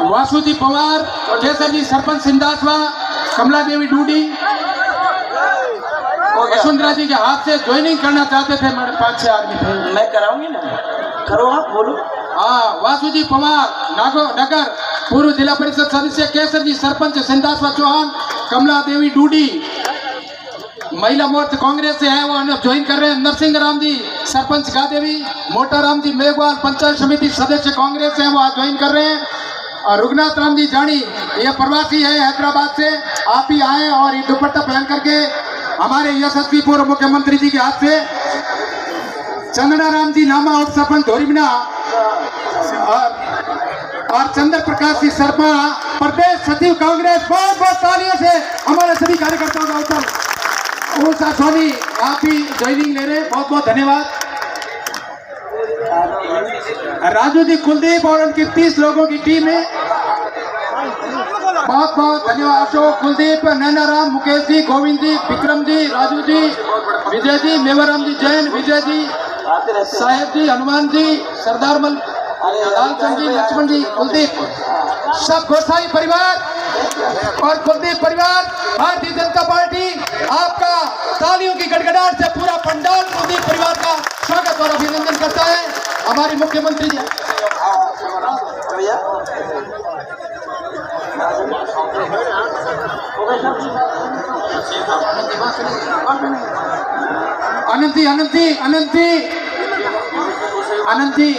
वासुजी पवार, केसरजी सरपंच सिंधासवा, कमला देवी डूडी, वसुंधरा जी के हाथ से ज्वाइनिंग करना चाहते थे। मेरे 5-6 आदमी थे। मैं कराऊंगी ना, करो आप, बोलो। हाँ, वासुजी पवार नगर पूर्व जिला परिषद सदस्य, केसरजी सरपंच सिंधासवा चौहान, कमला देवी डूडी महिला मोर्चा कांग्रेस से है, वो ज्वाइन कर रहे हैं। नरसिंह राम जी सरपंच गादेवी, मोटा राम जी मेघवाल पंचायत समिति सदस्य कांग्रेस से हैं, वो आज ज्वाइन कर रहे हैं। और रुगनाथ राम जी जानी ये प्रवासी है हैदराबाद से, आप ही आए और ये दुपट्टा पहन करके हमारे यशस्वी पूर्व मुख्यमंत्री जी के हाथ से। चंदना राम जी नामा उप सरपंच धोरीबिना और चंद्र प्रकाश जी शर्मा प्रदेश सचिव कांग्रेस। बहुत बहुत तालियों से हमारे सभी कार्यकर्ताओं का उत्तर। उषा सोनी आप भी ज्वाइनिंग ले रहे हैं, बहुत बहुत धन्यवाद। राजू जी कुलदीप और उनकी 30 लोगों की टीम है, बहुत बहुत धन्यवाद। अशोक, कुलदीप, नैनाराम, मुकेश जी, गोविंद जी, विक्रम जी, राजू जी, विजय जी, मेवाराम जी, जैन, विजय जी, साहेब जी, हनुमान जी, सरदार मल, लालचंद जी, लक्ष्मण जी, कुलदीप, सब गोसाई परिवार और कुलदीप परिवार, भारतीय जनता पार्टी आपका तालियों की गड़गड़ाहट से पूरा पंडाल कुलदीप परिवार का स्वागत और अभिनंदन करता है। हमारे मुख्यमंत्री जी अनंती अनंती अनंती अनंती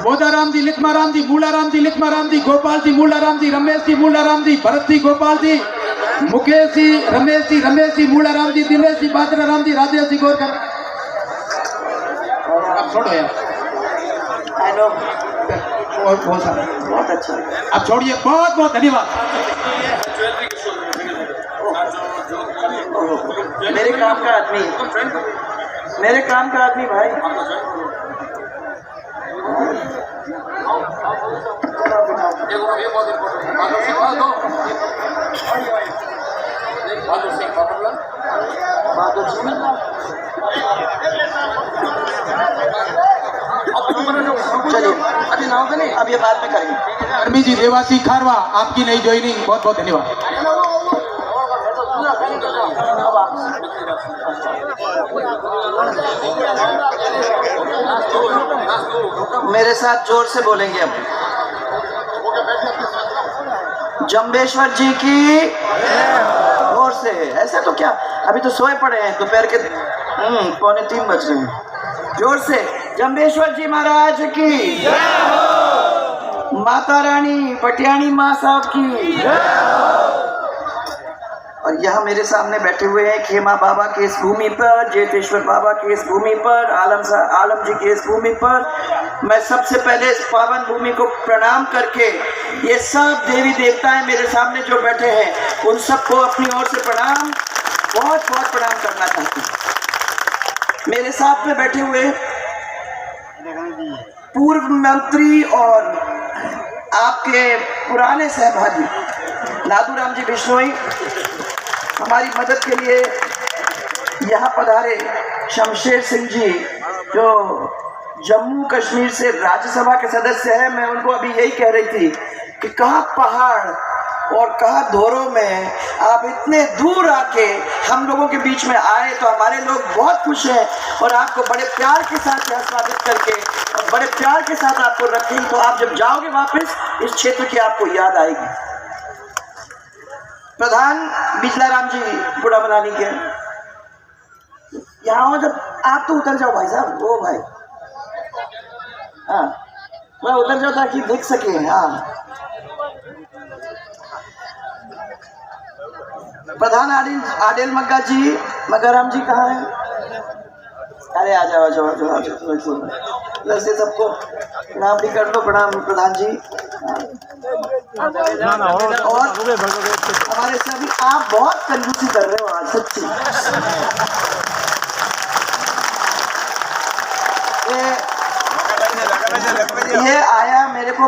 मोदाराम जी, लिखमाराम जी, मूलाराम जी, लिखमाराम जी, गोपाल जी, मूलाराम जी, रमेश जी, मूलाराम जी, भरत जी, गोपाल जी, मुकेश जी, रमेश जी, मूलाराम जी, दिनेश जी, बादराराम जी, राजेश जी, गोरकर। अब छोड़ो यार, बहुत अच्छा, अब छोड़िए, बहुत बहुत धन्यवाद। मेरे काम का आदमी, मेरे काम का आदमी भाई। चलिए अब ये बाद में करेंगे। अर्मी जी, देवासी खारवा आपकी नई ज्वाइनिंग, बहुत बहुत धन्यवाद। मेरे साथ जोर से बोलेंगे अब। जम्बेश्वर जी की जोर से। ऐसा तो क्या, अभी तो सोए पड़े हैं, दोपहर के 2:45 बज रहे हैं। जोर से जम्बेश्वर जी महाराज की, माता रानी पटियाणी माँ साहब की। और यहाँ मेरे सामने बैठे हुए हैं खेमा बाबा के इस भूमि पर, जेतेश्वर बाबा के इस भूमि पर, आलम जी के इस भूमि पर मैं सबसे पहले इस पावन भूमि को प्रणाम करके ये सब देवी देवताएं मेरे सामने जो बैठे हैं उन सबको अपनी ओर से प्रणाम, बहुत बहुत प्रणाम करना चाहती हूँ। मेरे साथ में बैठे हुए पूर्व मंत्री और आपके पुराने सहभागी नादूराम जी बिश्नोई हमारी मदद के लिए यहाँ पधारे। शमशेर सिंह जी जो जम्मू कश्मीर से राज्यसभा के सदस्य हैं, मैं उनको अभी यही कह रही थी कि कहाँ पहाड़ और कहाँ धोरों में आप इतने दूर आके हम लोगों के बीच में आए, तो हमारे लोग बहुत खुश हैं और आपको बड़े प्यार के साथ यहाँ स्वागत करके और बड़े प्यार के साथ आपको रखेंगे, तो आप जब जाओगे वापस इस क्षेत्र की आपको याद आएगी। प्रधान बिजला राम जी बुढ़ा बनानी के यहाँ जब आप तो उतर जाओ भाई साहब, वो भाई हाँ मैं उतर जाओ ताकि देख सके। हाँ प्रधान आडेल मग्गा जी, मग्गाराम जी कहाँ है? अरे आ जाओ आ जाओ आ जाओ, से सबको प्रणाम भी कर लो। प्रणाम प्रधान जी। और हमारे सभी, आप बहुत कंजूसी कर रहे हो आज सच्ची। ये आया मेरे को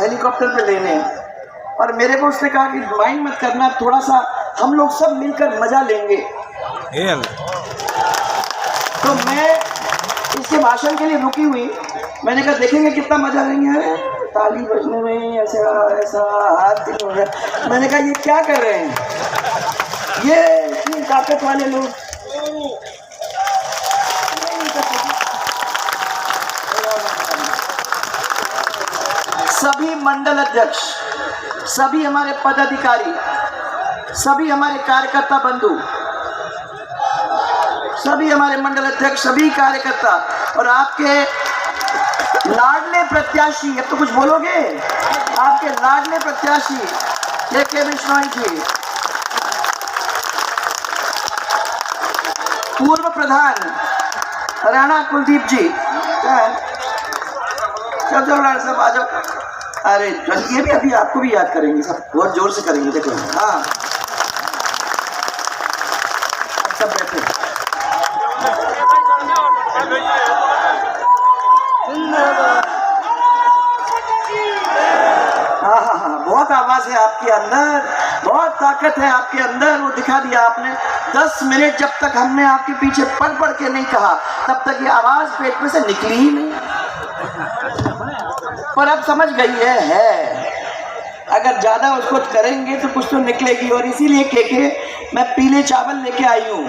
हेलीकॉप्टर पे लेने और मेरे को उसने कहा कि माइंड मत करना, थोड़ा सा हम लोग सब मिलकर मजा लेंगे। तो मैं इसके भाषण के लिए रुकी हुई मैंने कहा देखेंगे कितना मजा लेंगे। अरे ताली बजने में ऐसा ऐसा हाथ हो रहा है। मैंने कहा ये क्या कर रहे हैं ये इतनी ताकत वाले लोग। सभी मंडल अध्यक्ष, सभी हमारे पदाधिकारी, सभी हमारे कार्यकर्ता बंधु, सभी हमारे मंडल अध्यक्ष, सभी कार्यकर्ता और आपके लाडले प्रत्याशी, अब तो कुछ बोलोगे, आपके लाडले प्रत्याशी के बिश्नोई जी, पूर्व प्रधान राणा कुलदीप जी, चल राणा साहब आ जाओ। अरे ये भी अभी आपको भी याद करेंगे, सब बहुत जोर से करेंगे, देखो। हाँ सब बैठे। हाँ, बहुत आवाज है आपके अंदर, बहुत ताकत है आपके अंदर, वो दिखा दिया आपने। 10 मिनट जब तक हमने आपके पीछे पढ़ के नहीं कहा तब तक ये आवाज पेट में से निकली ही नहीं, पर अब समझ गई है अगर ज्यादा उसको करेंगे तो कुछ तो निकलेगी। और इसीलिए के मैं पीले चावल लेके आई हूँ।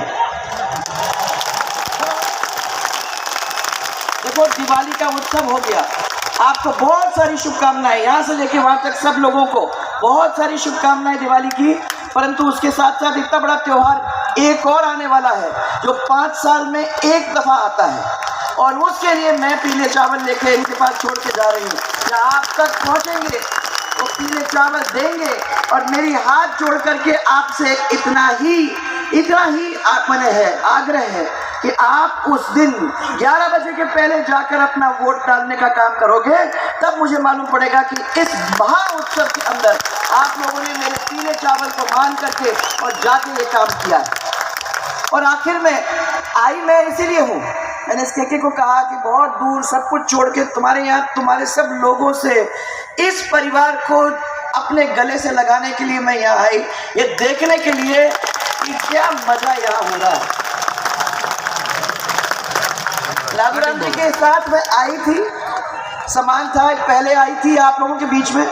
देखो दिवाली का उत्सव हो गया, आपको बहुत सारी शुभकामनाएं, यहाँ से लेके वहां तक सब लोगों को बहुत सारी शुभकामनाएं दिवाली की। परंतु उसके साथ साथ इतना बड़ा त्योहार एक और आने वाला है जो 5 साल में एक दफा आता है, और उसके लिए मैं पीले चावल लेके इनके पास छोड़ के जा रही हूँ। जहाँ आप तक पहुँचेंगे वो पीले चावल देंगे, और मेरी हाथ जोड़ करके आपसे इतना ही मैंने है आग्रह है कि आप उस दिन 11 बजे के पहले जाकर अपना वोट डालने का काम करोगे। तब मुझे मालूम पड़ेगा कि इस महा उत्सव के अंदर आप लोगों ने मेरे पीले चावल को मान करके और जाके ये काम किया है। और आखिर में आई मैं इसीलिए हूँ, मैंने इस केके को कहा कि बहुत दूर सब कुछ छोड़ के तुम्हारे यहाँ तुम्हारे सब लोगों से इस परिवार को अपने गले से लगाने के लिए मैं यहाँ आई, ये देखने के लिए कि क्या मजा यहाँ हो रहा है। लादूराम जी के साथ मैं आई थी, समान था, पहले आई थी आप लोगों के बीच में,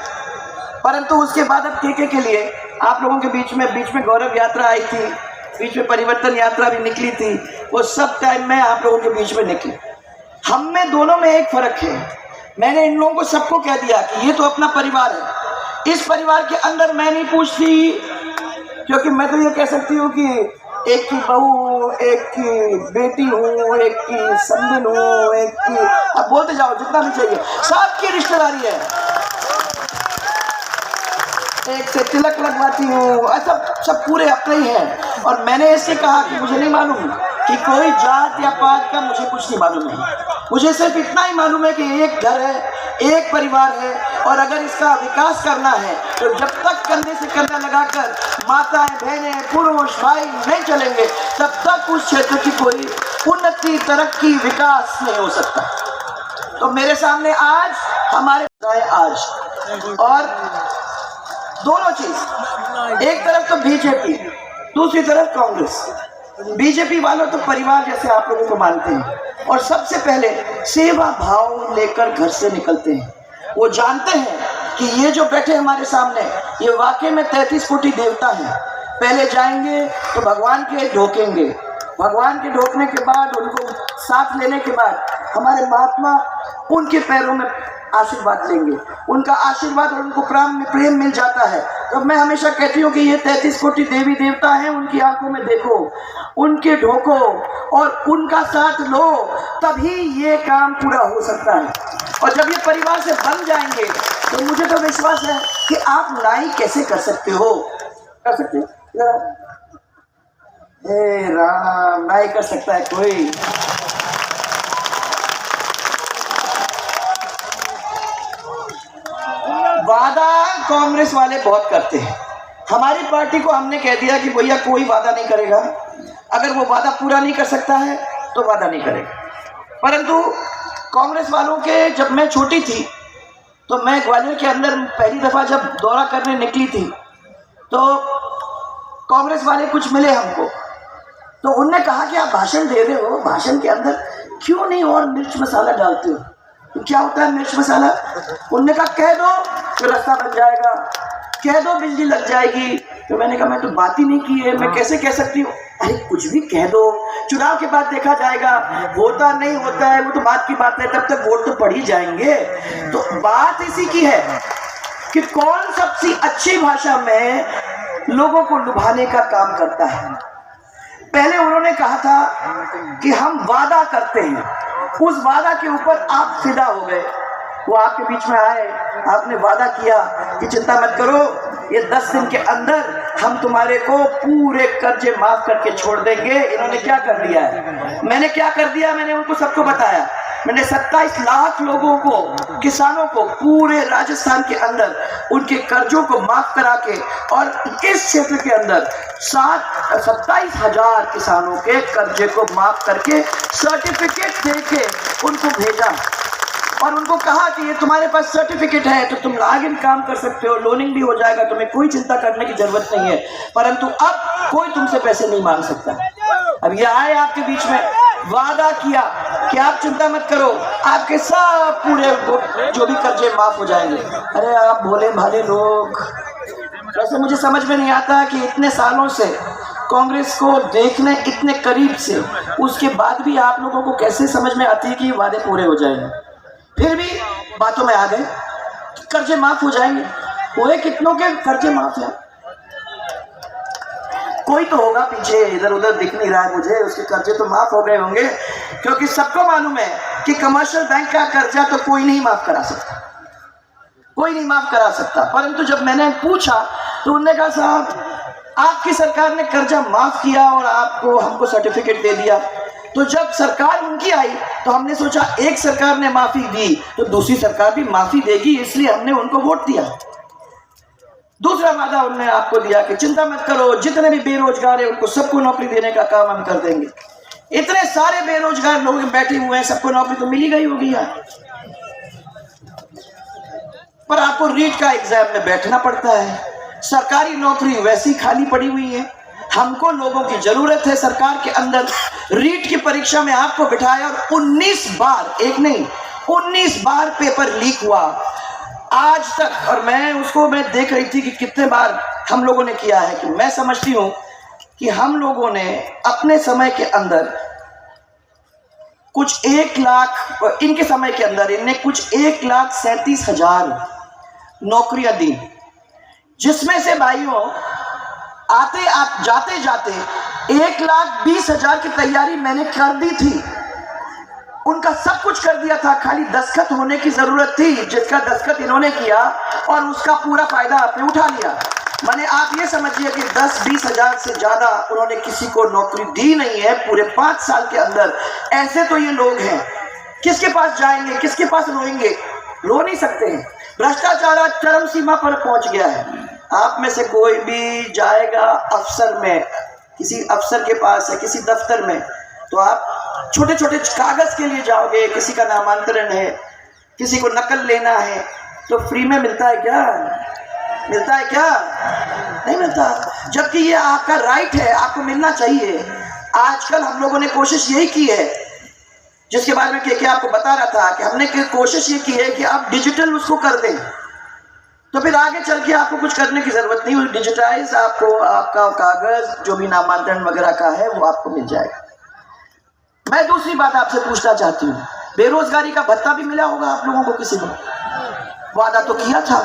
परंतु उसके बाद अब केके के लिए आप लोगों के बीच में गौरव यात्रा आई थी, बीच में परिवर्तन यात्रा भी निकली थी, वो सब टाइम में आप लोगों के बीच में निकली। हम में दोनों में एक फर्क है, मैंने इन लोगों को सबको कह दिया कि ये तो अपना परिवार है, इस परिवार के अंदर मैं नहीं पूछती, क्योंकि मैं तो ये कह सकती हूँ कि एक की बहू, एक की बेटी हूँ, एक की समधिन हूँ, एक की, अब बोलते जाओ जितना भी चाहिए, सबकी रिश्तेदारी है, एक से तिलक लगवाती हूँ, ऐसा सब पूरे अपने ही हैं। और मैंने इससे कहा कि मुझे नहीं मालूम कि कोई जात या पात का, मुझे कुछ नहीं मालूम है, मुझे सिर्फ इतना ही मालूम है कि एक घर है, एक परिवार है, और अगर इसका विकास करना है तो जब तक कंधे से कंधा लगाकर माताएं, बहनें, पुरुष, भाई नहीं चलेंगे तब तक उस क्षेत्र की कोई उन्नति, तरक्की, विकास नहीं हो सकता। तो मेरे सामने आज हमारे आज और दोनों चीज, एक तरफ तो बीजेपी, दूसरी तरफ कांग्रेस। बीजेपी वालों तो परिवार जैसे आप लोगों को मानते हैं और सबसे पहले सेवा भाव लेकर घर से निकलते हैं। वो जानते हैं कि ये जो बैठे हमारे सामने ये वाकई में 33 कोटि देवता हैं। पहले जाएंगे तो भगवान के ढोकेंगे, भगवान के ढोकने के बाद उनको साथ लेने के बाद हमारे महात्मा उनके पैरों में आशीर्वाद लेंगे, उनका आशीर्वाद और उनको प्रेम मिल जाता है। तो मैं हमेशा कहती हूँ कि ये 33 कोटि देवी देवता हैं, उनकी आंखों में देखो, उनके ढोको और उनका साथ लो, तभी ये काम पूरा हो सकता है। और जब ये परिवार से बन जाएंगे तो मुझे तो विश्वास है कि आप नाई कैसे कर सकते हो, कर सकते हो, हे राम, नाई कर सकता है कोई। वादा कांग्रेस वाले बहुत करते हैं, हमारी पार्टी को हमने कह दिया कि भैया कोई वादा नहीं करेगा, अगर वो वादा पूरा नहीं कर सकता है तो वादा नहीं करेगा। परंतु कांग्रेस वालों के, जब मैं छोटी थी तो मैं ग्वालियर के अंदर पहली दफ़ा जब दौरा करने निकली थी तो कांग्रेस वाले कुछ मिले हमको, तो उनने कहा कि आप भाषण दे रहे हो, भाषण के अंदर क्यों नहीं और मिर्च मसाला डालते हो, तो क्या होता है मिर्च मसाला? उनने कहा कह दो तो रास्ता बन जाएगा, कह दो बिजली लग जाएगी। तो मैंने कहा मैं तो बात ही नहीं की है, मैं कैसे कह सकती हूँ? अरे कुछ भी कह दो, चुनाव के बाद देखा जाएगा, होता नहीं होता है वो तो बात की बात है, तब तक वोट तो पड़ ही जाएंगे। तो बात इसी की है कि कौन सबसे अच्छी भाषा में लोगों को लुभाने का काम करता है। पहले उन्होंने कहा था कि हम वादा करते हैं, उस वादा के ऊपर आप फिदा हो गए। वो आपके बीच में आए, आपने वादा किया कि चिंता मत करो, ये 10 दिन के अंदर हम तुम्हारे को पूरे कर्जे माफ करके छोड़ देंगे। इन्होंने क्या कर दिया है? मैंने क्या कर दिया? मैंने उनको सबको बताया। मैंने 27 लाख लोगों को, किसानों को पूरे राजस्थान के अंदर उनके कर्जों को माफ करा के, और इस क्षेत्र के अंदर 27,000 किसानों के कर्जे को माफ करके सर्टिफिकेट दे के उनको भेजा और उनको कहा कि ये तुम्हारे पास सर्टिफिकेट है तो तुम आगे भी काम कर सकते हो, लोनिंग भी हो जाएगा, तुम्हें कोई चिंता करने की जरूरत नहीं है। परंतु अब कोई तुमसे पैसे नहीं मांग सकता। अब ये आए आपके बीच में, वादा किया कि आप चिंता मत करो, आपके सब पूरे जो भी कर्जे माफ हो जाएंगे। अरे आप भोले भाले लोग, वैसे मुझे समझ में नहीं आता कि इतने सालों से कांग्रेस को देखने इतने करीब से, उसके बाद भी आप लोगों को कैसे समझ में आती है कि वादे पूरे हो जाएंगे। फिर भी बातों में आ गए, कर्जे माफ हो जाएंगे। हुए कितनों के कर्जे माफ है? कोई तो होगा पीछे, इधर उधर दिख नहीं रहा है मुझे, उसके कर्जे तो माफ हो गए होंगे, क्योंकि सबको मालूम है कि कमर्शियल बैंक का कर्जा तो कोई नहीं माफ करा सकता, कोई नहीं माफ करा सकता। परंतु जब मैंने पूछा तो उन्होंने कहा साहब आपकी सरकार ने कर्जा माफ किया और आपको हमको सर्टिफिकेट दे दिया। तो जब सरकार उनकी आई तो हमने सोचा एक सरकार ने माफी दी तो दूसरी सरकार भी माफी देगी, इसलिए हमने उनको वोट दिया। दूसरा वादा उन्होंने आपको दिया कि चिंता मत करो, जितने भी बेरोजगार है उनको सबको नौकरी देने का काम हम कर देंगे। इतने सारे बेरोजगार लोग बैठे हुए हैं, सबको नौकरी तो मिली गई होगी यार, पर आपको रीट का एग्जाम में बैठना पड़ता है। सरकारी नौकरी वैसी खाली पड़ी हुई है, हमको लोगों की जरूरत है सरकार के अंदर। रीट की परीक्षा में आपको बिठाया और 19 बार, एक नहीं 19 बार पेपर लीक हुआ आज तक। और मैं देख रही थी कि कितने बार हम लोगों ने किया है, कि मैं समझती हूँ कि हम लोगों ने अपने समय के अंदर कुछ 1 लाख, इनके समय के अंदर इनने कुछ 1,37,000 नौकरियां दी, जिसमें से भाइयों जाते जाते 1,20,000 की तैयारी मैंने कर दी थी, उनका सब कुछ कर दिया था, खाली दस्तखत होने की जरूरत थी, जिसका दस्तखत इन्होंने किया और उसका पूरा फायदा आपने उठा लिया। माने आप ये समझिए कि 10-20 हजार से ज्यादा उन्होंने किसी को नौकरी दी नहीं है पूरे 5 साल के अंदर। ऐसे तो ये लोग हैं, किसके पास जाएंगे, किसके पास रोएंगे? रो नहीं सकते हैं। भ्रष्टाचार आज चरम सीमा पर पहुंच गया है। आप में से कोई भी जाएगा अफसर में, किसी अफसर के पास है, किसी दफ्तर में, तो आप छोटे छोटे कागज के लिए जाओगे, किसी का नामांतरण है, किसी को नकल लेना है, तो फ्री में मिलता है क्या? मिलता है क्या? नहीं मिलता। जबकि ये आपका राइट है, आपको मिलना चाहिए। आजकल हम लोगों ने कोशिश यही की है, जिसके बारे में के आपको बता रहा था, कि हमने कोशिश ये की है कि आप डिजिटल उसको कर दें, तो फिर आगे चल के आपको कुछ करने की जरूरत नहीं। डिजिटाइज आपको आपका कागज जो भी नामांतरण वगैरह का है वो आपको मिल जाएगा। मैं दूसरी बात आपसे पूछना चाहती हूँ, बेरोजगारी का भत्ता भी मिला होगा आप लोगों को किसी को? वादा तो किया था,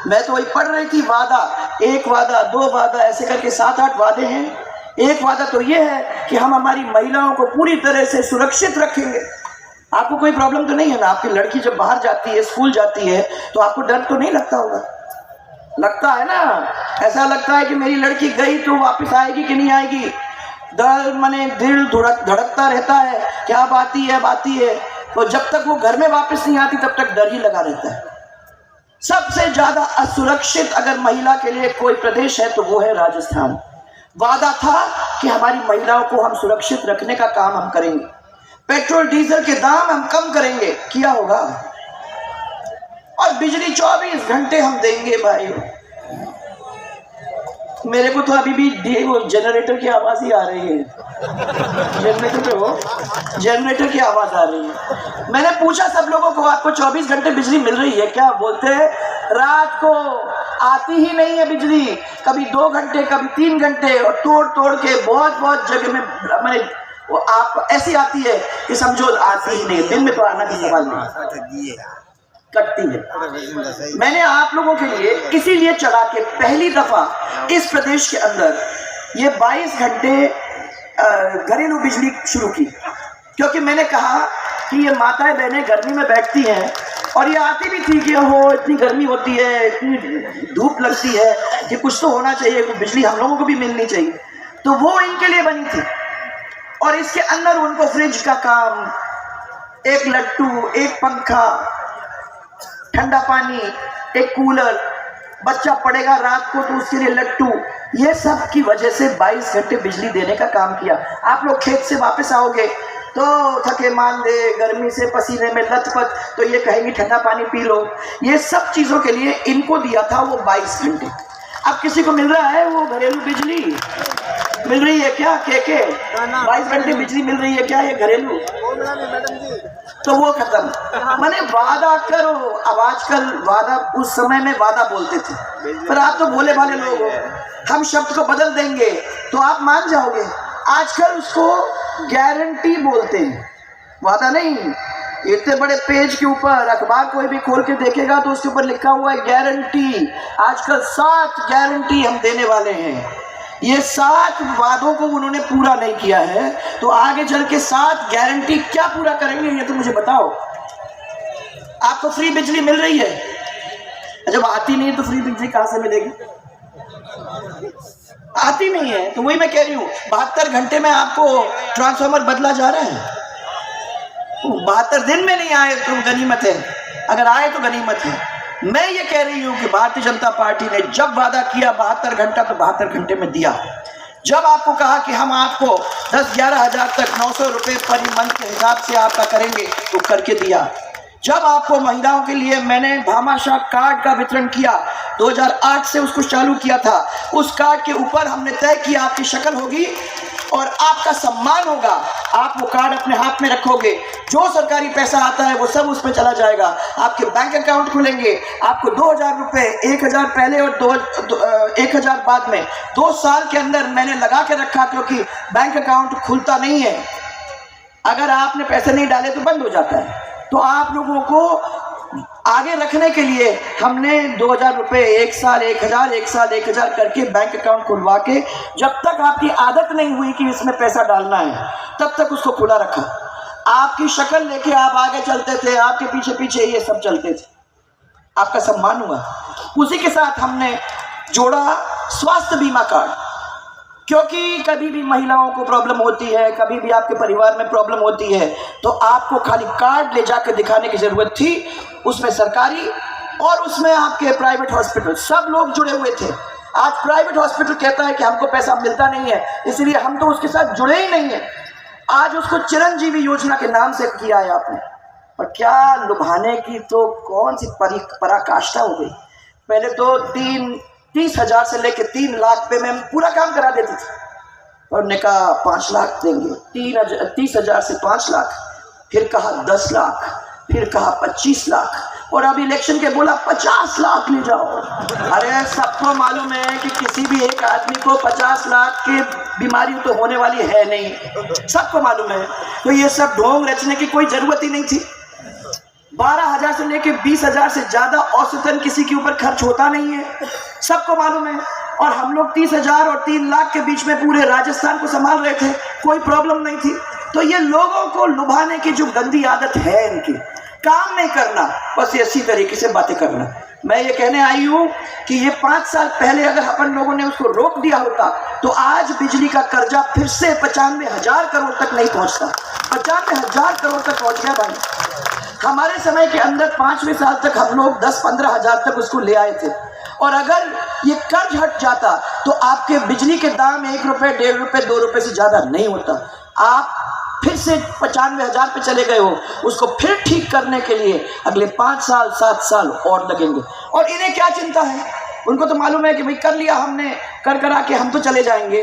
मैं तो वही पढ़ रही थी, वादा, 1 वादा 2 वादा ऐसे करके 7-8 वादे हैं। एक वादा तो ये है कि हम हमारी महिलाओं को पूरी तरह से सुरक्षित रखेंगे। आपको कोई प्रॉब्लम तो नहीं है ना? आपकी लड़की जब बाहर जाती है, स्कूल जाती है, तो आपको डर तो नहीं लगता होगा? लगता है ना? ऐसा लगता है कि मेरी लड़की गई तो वापस आएगी कि नहीं आएगी, डर माने दिल धड़कता रहता है कि अब आती है। तो जब तक वो घर में वापस नहीं आती तब तक डर ही लगा रहता है। सबसे ज्यादा असुरक्षित अगर महिला के लिए कोई प्रदेश है तो वो है राजस्थान। वादा था कि हमारी महिलाओं को हम सुरक्षित रखने का काम हम करेंगे, पेट्रोल डीजल के दाम हम कम करेंगे, किया होगा, और बिजली 24 घंटे हम देंगे भाई। मेरे को तो अभी भी वो जनरेटर की आवाज़ ही आ रही है। जनरेटर की आवाज़ आ रही है। मैंने पूछा सब लोगों को, आपको 24 घंटे बिजली मिल रही है क्या? बोलते हैं रात को आती ही नहीं है बिजली, कभी 2 घंटे कभी 3 घंटे, और तोड़ तोड़ के बहुत जगह में मैंने वो आप ऐसी आती है कि समझो आती ही नहीं, दिन में तो आना की सवाल नहीं, कटती है। मैंने आप लोगों के लिए इसीलिए चला के पहली दफा इस प्रदेश के अंदर ये 22 घंटे घरेलू बिजली शुरू की, क्योंकि मैंने कहा कि ये माताएं बहनें गर्मी में बैठती हैं और ये आती भी थी कि हो इतनी गर्मी होती है, इतनी धूप लगती है कि कुछ तो होना चाहिए, बिजली हम लोगों को भी मिलनी चाहिए, तो वो इनके लिए बनी थी। और इसके अंदर उनको फ्रिज का काम, एक लट्टू, एक पंखा, ठंडा पानी, एक कूलर, बच्चा पड़ेगा रात को तो उसके लिए लट्टू, ये सब की वजह से 22 घंटे बिजली देने का काम किया। आप लोग खेत से वापस आओगे तो थके मांदे, गर्मी से पसीने में लथपथ, तो ये कहेंगे ठंडा पानी पी लो। ये सब चीज़ों के लिए इनको दिया था वो 22 घंटे। अब किसी को मिल रहा है वो घरेलू बिजली? मिल रही है क्या? के 22 घंटे बिजली मिल रही है क्या ये घरेलू? तो वो खत्म। मैंने वादा करो, अब आजकल वादा, उस समय में वादा बोलते थे, पर आप तो भोले भाले लोग हो, हम शब्द को बदल देंगे तो आप मान जाओगे। आजकल उसको गारंटी बोलते हैं, वादा नहीं। इतने बड़े पेज के ऊपर अखबार कोई भी खोल के देखेगा तो उसके ऊपर लिखा हुआ है गारंटी। आजकल 7 गारंटी हम देने वाले हैं। ये 7 वादों को उन्होंने पूरा नहीं किया है, तो आगे चल के 7 गारंटी क्या पूरा करेंगे ये तो मुझे बताओ। आपको फ्री बिजली मिल रही है, जब आती नहीं है तो फ्री बिजली कहां से मिलेगी? आती नहीं है, तो वही मैं कह रही हूँ 72 घंटे में आपको ट्रांसफार्मर बदला जा रहा है। 72 दिन में नहीं आए तो गनीमत है, अगर आए तो गनीमत है। मैं ये कह रही हूँ कि भारतीय जनता पार्टी ने जब वादा किया 72 घंटा तो 72 घंटे में दिया। जब आपको कहा कि हम आपको 10-11 हज़ार तक 900 रुपये पर मंथ के हिसाब से आपका करेंगे तो करके दिया। जब आपको महिलाओं के लिए मैंने भामाशाह कार्ड का वितरण किया, 2008 से उसको चालू किया था, उस कार्ड के ऊपर हमने तय किया आपकी शक्ल होगी और आपका सम्मान होगा। आप वो कार्ड अपने हाथ में रखोगे, जो सरकारी पैसा आता है वो सब उसमें चला जाएगा। आपके बैंक अकाउंट खुलेंगे, आपको 2000 रुपये, 1000 पहले और 1000 बाद में, 2 साल के अंदर मैंने लगा के रखा, क्योंकि बैंक अकाउंट खुलता नहीं है, अगर आपने पैसे नहीं डाले तो बंद हो जाता है। तो आप लोगों को आगे रखने के लिए हमने 2000 रुपये 1 साल 1000, 1 साल 1000 करके बैंक अकाउंट खुलवा के, जब तक आपकी आदत नहीं हुई कि इसमें पैसा डालना है तब तक उसको खुला रखा। आपकी शक्ल लेके आप आगे चलते थे, आपके पीछे पीछे ये सब चलते थे, आपका सम्मान हुआ। उसी के साथ हमने जोड़ा स्वास्थ्य बीमा कार्ड, क्योंकि कभी भी महिलाओं को प्रॉब्लम होती है, कभी भी आपके परिवार में प्रॉब्लम होती है, तो आपको खाली कार्ड ले जाकर दिखाने की ज़रूरत थी। उसमें सरकारी और उसमें आपके प्राइवेट हॉस्पिटल सब लोग जुड़े हुए थे। आज प्राइवेट हॉस्पिटल कहता है कि हमको पैसा मिलता नहीं है, इसलिए हम तो उसके साथ जुड़े ही नहीं हैं। आज उसको चिरंजीवी योजना के नाम से किया है आपने, और क्या लुभाने की तो कौन सी पराकाष्ठा हो गई। पहले तो 30 हज़ार से लेकर 3 लाख पे में पूरा काम करा देते थे, और ने कहा 5 लाख देंगे, 30 हज़ार से 5 लाख, फिर कहा 10 लाख, फिर कहा 25 लाख, और अब इलेक्शन के बोला 50 लाख ले जाओ। अरे सबको मालूम है कि किसी भी एक आदमी को 50 लाख की बीमारी तो होने वाली है नहीं, सबको मालूम है। तो ये सब ढोंग रचने की कोई ज़रूरत ही नहीं थी। 12,000 से लेकर 20,000 से ज़्यादा औसतन किसी के ऊपर खर्च होता नहीं है, सबको मालूम है। और हम लोग 30,000 और 3 लाख के बीच में पूरे राजस्थान को संभाल रहे थे, कोई प्रॉब्लम नहीं थी। तो ये लोगों को लुभाने की जो गंदी आदत है इनकी, काम नहीं करना, बस इसी तरीके से बातें करना। मैं ये कहने आई हूँ कि ये 5 साल पहले अगर अपन लोगों ने उसको रोक दिया होता तो आज बिजली का कर्जा फिर से 95,000 करोड़ तक नहीं पहुँचता। 95,000 करोड़ तक पहुँच गया भाई। हमारे समय के अंदर 5वें साल तक हम लोग 10-15 हज़ार तक उसको ले आए थे, और अगर ये कर्ज हट जाता तो आपके बिजली के दाम 1 रुपये, 1.5 रुपये, 2 रुपये से ज़्यादा नहीं होता। आप फिर से 95,000 पे चले गए हो, उसको फिर ठीक करने के लिए अगले 5 साल 7 साल और लगेंगे। और इन्हें क्या चिंता है, उनको तो मालूम है कि भाई कर लिया हमने, कर करा के हम तो चले जाएंगे।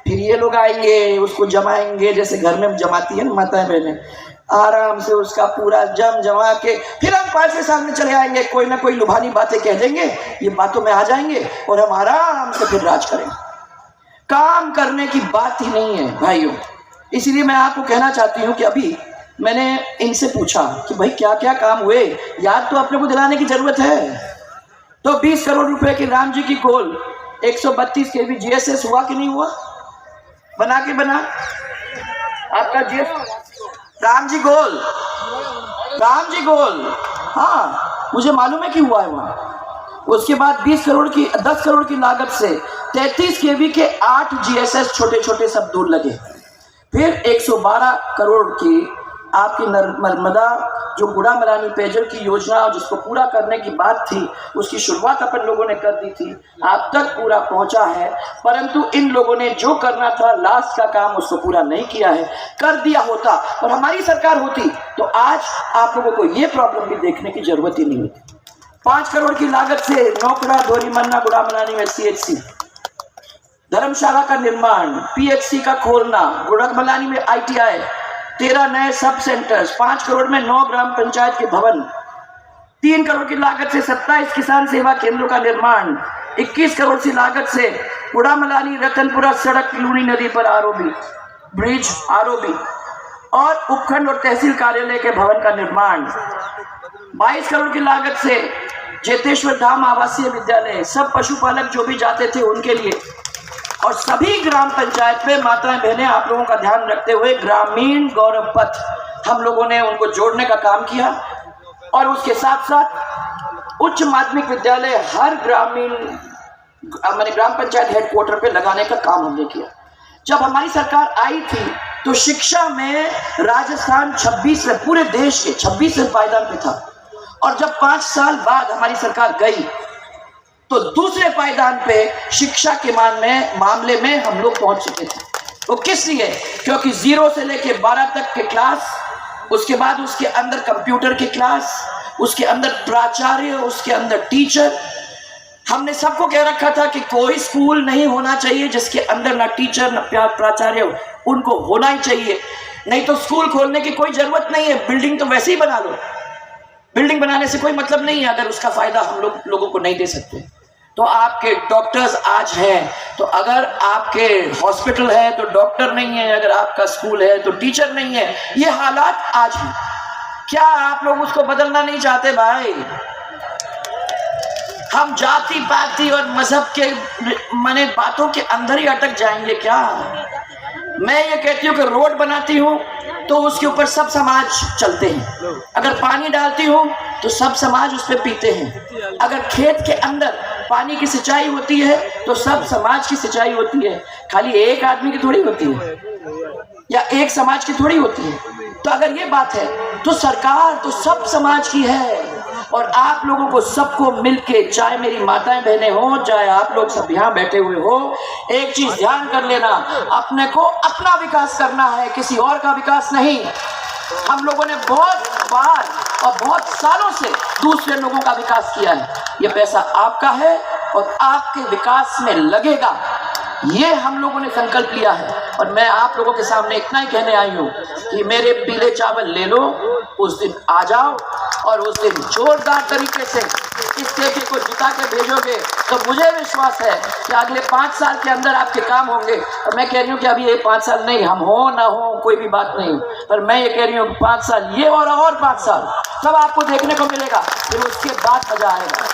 फिर ये लोग आएंगे, उसको जमाएंगे जैसे घर में जमाती है ना माताएं बहनें, आराम से उसका पूरा जमा के फिर हम 5-6 साल में चले आएंगे, कोई ना कोई लुभानी बातें कह देंगे, ये बातों में आ जाएंगे और हम आराम से फिर राज करेंगे। काम करने की बात ही नहीं है भाइयों। इसलिए मैं आपको कहना चाहती हूँ कि अभी मैंने इनसे पूछा कि भाई क्या क्या काम हुए, याद तो अपने को दिलाने की जरूरत है। तो 20 करोड़ रुपए की राम जी की गोल 132 kV GSS हुआ कि नहीं हुआ? बना के बना आपका राम जी गोल, हाँ मुझे मालूम है कि हुआ है वहाँ। उसके बाद 10 करोड़ की लागत से 33 kV के 8 GSS छोटे छोटे सब दूर लगे। फिर 112 करोड़ की आपकी नर्मदा जो गुड़ामलानी पेयजल की योजना जिसको पूरा करने की बात थी, उसकी शुरुआत अपन लोगों ने कर दी थी, आप तक पूरा पहुंचा है। परंतु इन लोगों ने जो करना था लास्ट का काम उसको पूरा नहीं किया है। कर दिया होता और हमारी सरकार होती तो आज आप लोगों को ये प्रॉब्लम भी देखने की जरूरत ही नहीं होती। 5 करोड़ की लागत से नौकड़ा धोरीमन्ना गुड़ामलानी में CHC, धर्मशाला का निर्माण, PHC का खोलना, गुड़ामलानी में ITI, 13 नए सब सेंटर्स, 5 करोड़ में 9 ग्राम पंचायत के भवन, 3 करोड़ की लागत से 27 किसान सेवा केंद्रों का निर्माण, 21 करोड़ की लागत से गुड़ामलानी रतनपुरा सड़क लूनी नदी पर ROB ब्रिज, ROB और उपखंड और तहसील कार्यालय के भवन का निर्माण, 22 करोड़ की लागत से जेतेश्वर धाम आवासीय विद्यालय, सब पशुपालक जो भी जाते थे उनके लिए, और सभी ग्राम पंचायत में माताएं बहनें आप लोगों का ध्यान रखते हुए ग्रामीण गौरव पथ हम लोगों ने उनको जोड़ने का काम किया। और उसके साथ साथ उच्च माध्यमिक विद्यालय हर ग्राम पंचायत हेडक्वार्टर पे लगाने का काम हमने किया। जब हमारी सरकार आई थी तो शिक्षा में राजस्थान 26 पूरे देश के 26 पायदान पे था, और जब 5 साल बाद हमारी सरकार गई तो दूसरे पायदान पे शिक्षा के मामले में हम लोग पहुंच चुके थे। वो किस लिए? क्योंकि 0 से लेके 12 तक के क्लास, उसके बाद उसके अंदर कंप्यूटर की क्लास, उसके अंदर प्राचार्य, उसके अंदर टीचर। हमने सबको कह रखा था कि कोई स्कूल नहीं होना चाहिए जिसके अंदर ना टीचर ना प्राचार्य, उनको होना ही चाहिए। नहीं तो स्कूल खोलने की कोई जरूरत नहीं है, बिल्डिंग तो वैसे ही बना लो। बिल्डिंग बनाने से कोई मतलब नहीं है अगर उसका फायदा हम लोगों को नहीं दे सकते। तो आपके डॉक्टर्स आज हैं, तो अगर आपके हॉस्पिटल है तो डॉक्टर नहीं है, अगर आपका स्कूल है तो टीचर नहीं है। ये हालात आज हैं। क्या आप लोग उसको बदलना नहीं चाहते भाई? हम जाति पाति और मजहब के माने बातों के अंदर ही अटक जाएंगे क्या? मैं ये कहती हूँ कि रोड बनाती हूँ तो उसके ऊपर सब समाज चलते हैं, अगर पानी डालती हूँ तो सब समाज उस पर पीते हैं, अगर खेत के अंदर पानी की सिंचाई होती है तो सब समाज की सिंचाई होती है, खाली एक आदमी की थोड़ी होती है या एक समाज की थोड़ी होती है। तो अगर ये बात है तो सरकार तो सब समाज की है, और आप लोगों को सबको मिलके, चाहे मेरी माताएं बहनें हो, चाहे आप लोग सब यहाँ बैठे हुए हो, एक चीज ध्यान कर लेना, अपने को अपना विकास करना है, किसी और का विकास नहीं। हम लोगों ने बहुत बार और बहुत सालों से दूसरे लोगों का विकास किया है। ये पैसा आपका है और आपके विकास में लगेगा, ये हम लोगों ने संकल्प लिया है। और मैं आप लोगों के सामने इतना ही कहने आई हूँ कि मेरे पीले चावल ले लो, उस दिन आ जाओ और उस दिन जोरदार तरीके से इस ठेके को जिता के भेजोगे तो मुझे विश्वास है कि अगले 5 साल के अंदर आपके काम होंगे। और मैं कह रही हूँ कि अभी ये 5 साल नहीं, हम हो ना हो कोई भी बात नहीं, पर मैं ये कह रही हूँ 5 साल ये और 5 साल सब आपको देखने को मिलेगा, फिर उसके बाद मजा आएगा।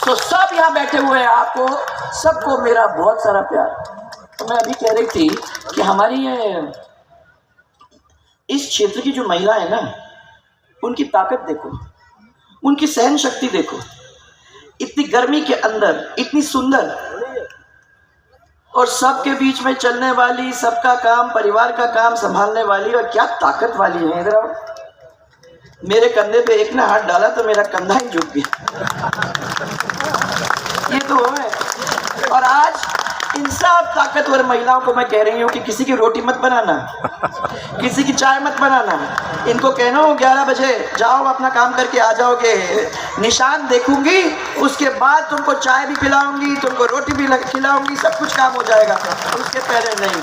तो सब यहाँ बैठे हुए हैं, आपको सबको मेरा बहुत सारा प्यार। तो मैं अभी कह रही थी कि हमारी ये इस क्षेत्र की जो महिला है ना, उनकी ताकत देखो, उनकी सहन शक्ति देखो, इतनी गर्मी के अंदर इतनी सुंदर और सबके बीच में चलने वाली, सबका काम, परिवार का काम संभालने वाली, और क्या ताकत वाली है। इधर मेरे कंधे पे एक ना हाथ डाला तो मेरा कंधा ही झुक गया। ये तो है। और आज इन सब ताकतवर महिलाओं को मैं कह रही हूँ कि किसी की रोटी मत बनाना, किसी की चाय मत बनाना। इनको कहना हो 11 बजे जाओ अपना काम करके आ जाओगे, निशान देखूंगी, उसके बाद तुमको चाय भी पिलाऊंगी, तुमको रोटी भी खिलाऊंगी, सब कुछ काम हो जाएगा, उसके पहले नहीं।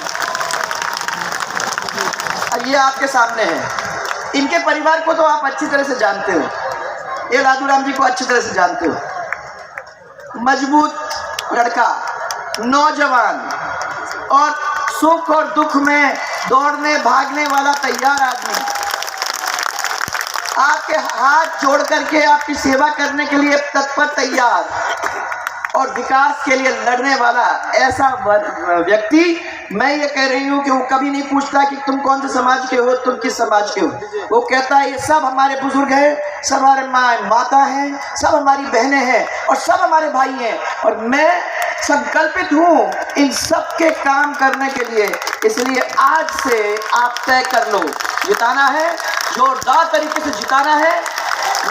और ये आपके सामने है। इनके परिवार को तो आप अच्छी तरह से जानते हो, ये लादूराम जी को अच्छी तरह से जानते हो। मजबूत लड़का, नौजवान और सुख और दुख में दौड़ने भागने वाला तैयार आदमी, आपके हाथ जोड़ करके आपकी सेवा करने के लिए तत्पर तैयार और विकास के लिए लड़ने वाला ऐसा व्यक्ति। मैं ये कह रही हूँ कि वो कभी नहीं पूछता कि तुम कौन से समाज के हो, तुम किस समाज के हो। वो कहता है ये सब हमारे बुजुर्ग हैं, सब हमारे माता हैं, सब हमारी बहनें हैं और सब हमारे भाई हैं, और मैं संकल्पित हूँ इन सब के काम करने के लिए। इसलिए आज से आप तय कर लो, जिताना है, जोरदार तरीके से जिताना है,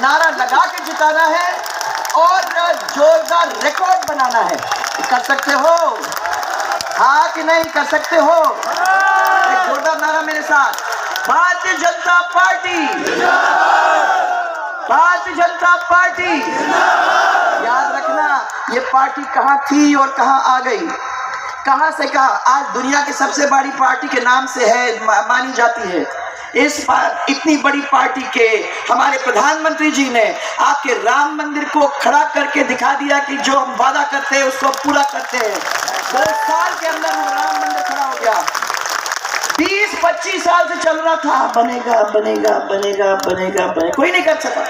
नारा लगा के जिताना है और जोरदार रिकॉर्ड बनाना है। कर सकते हो? हाँ कि नहीं कर सकते हो? एक जोरदार नारा मेरे साथ, भारतीय जनता पार्टी, भारतीय जनता पार्टी। याद रखना ये पार्टी कहाँ थी और कहाँ आ गई, कहाँ से कहाँ आज दुनिया की सबसे बड़ी पार्टी के नाम से है मानी जाती है। इस इतनी बड़ी पार्टी के हमारे प्रधानमंत्री जी ने आपके राम मंदिर को खड़ा करके दिखा दिया कि जो हम वादा करते हैं उसको पूरा करते हैं। 2 साल के अंदर वो राम मंदिर खड़ा हो गया। 20-25 साल से चल रहा था, बनेगा बनेगा बनेगा बनेगा बनेगा, कोई नहीं कर सका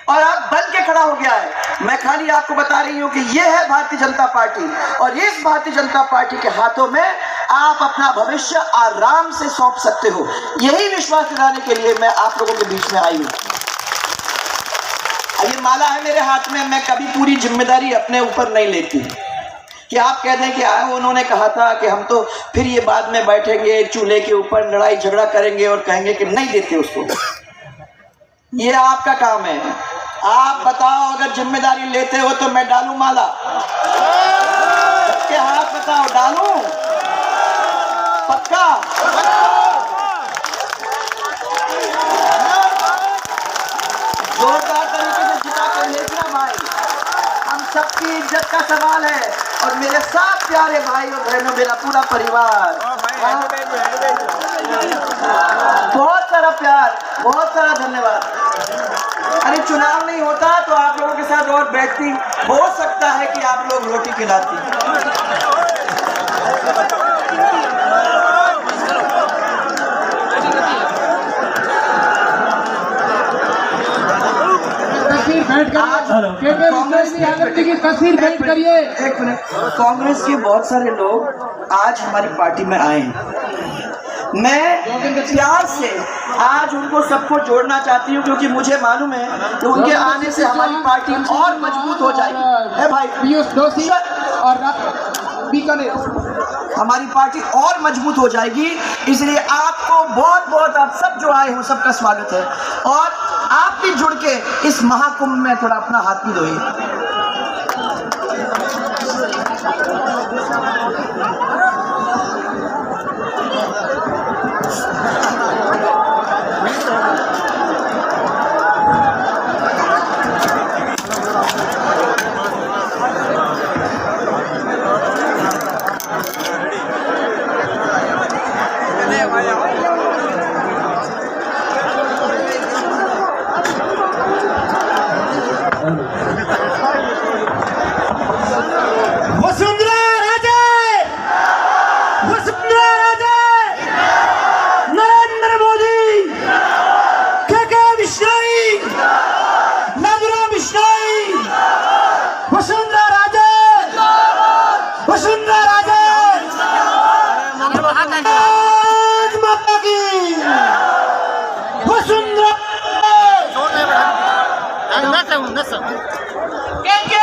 और अब बन के खड़ा हो गया है। मैं खाली आपको बता रही हूँ कि ये है भारतीय जनता पार्टी, और इस भारतीय जनता पार्टी के हाथों में आप अपना भविष्य आराम से सौंप सकते हो। यही विश्वास दिलाने के लिए मैं आप लोगों के बीच में आई हूँ। ये माला है मेरे हाथ में, मैं कभी पूरी जिम्मेदारी अपने ऊपर नहीं लेती कि आप कह दें कि उन्होंने कहा था कि हम तो फिर ये बाद में बैठेंगे चूल्हे के ऊपर लड़ाई झगड़ा करेंगे और कहेंगे कि नहीं देते उसको। ये आपका काम है, आप बताओ अगर जिम्मेदारी लेते हो तो मैं डालूं माला? सबके हाथ बताओ, डालूं? पक्का? जोरदार तरीके से जिता कर भेजना भाई, हम सबकी इज्जत का सवाल है। और मेरे साथ प्यारे भाई और बहनों, मेरा पूरा परिवार, बहुत सारा प्यार, बहुत सारा धन्यवाद। अरे चुनाव नहीं होता तो आप लोगों के साथ और बैठती, हो सकता है कि आप लोग रोटी खिलाती। तस्वीर भेंट करिए। एक मिनट, कांग्रेस के बहुत सारे लोग आज हमारी पार्टी में आए हैं। मैं प्यार से आज उनको सबको जोड़ना चाहती हूँ, क्योंकि मुझे मालूम है कि उनके आने से हमारी पार्टी और मजबूत हो जाएगी। है भाई पीयूष जोशी और बीकानेर, हमारी पार्टी और मजबूत हो जाएगी। इसलिए आपको बहुत बहुत, आप सब जो आए हो सबका स्वागत है, और आप भी जुड़ के इस महाकुंभ में थोड़ा अपना हाथ भी धोइए। Nasıl? Gel gel.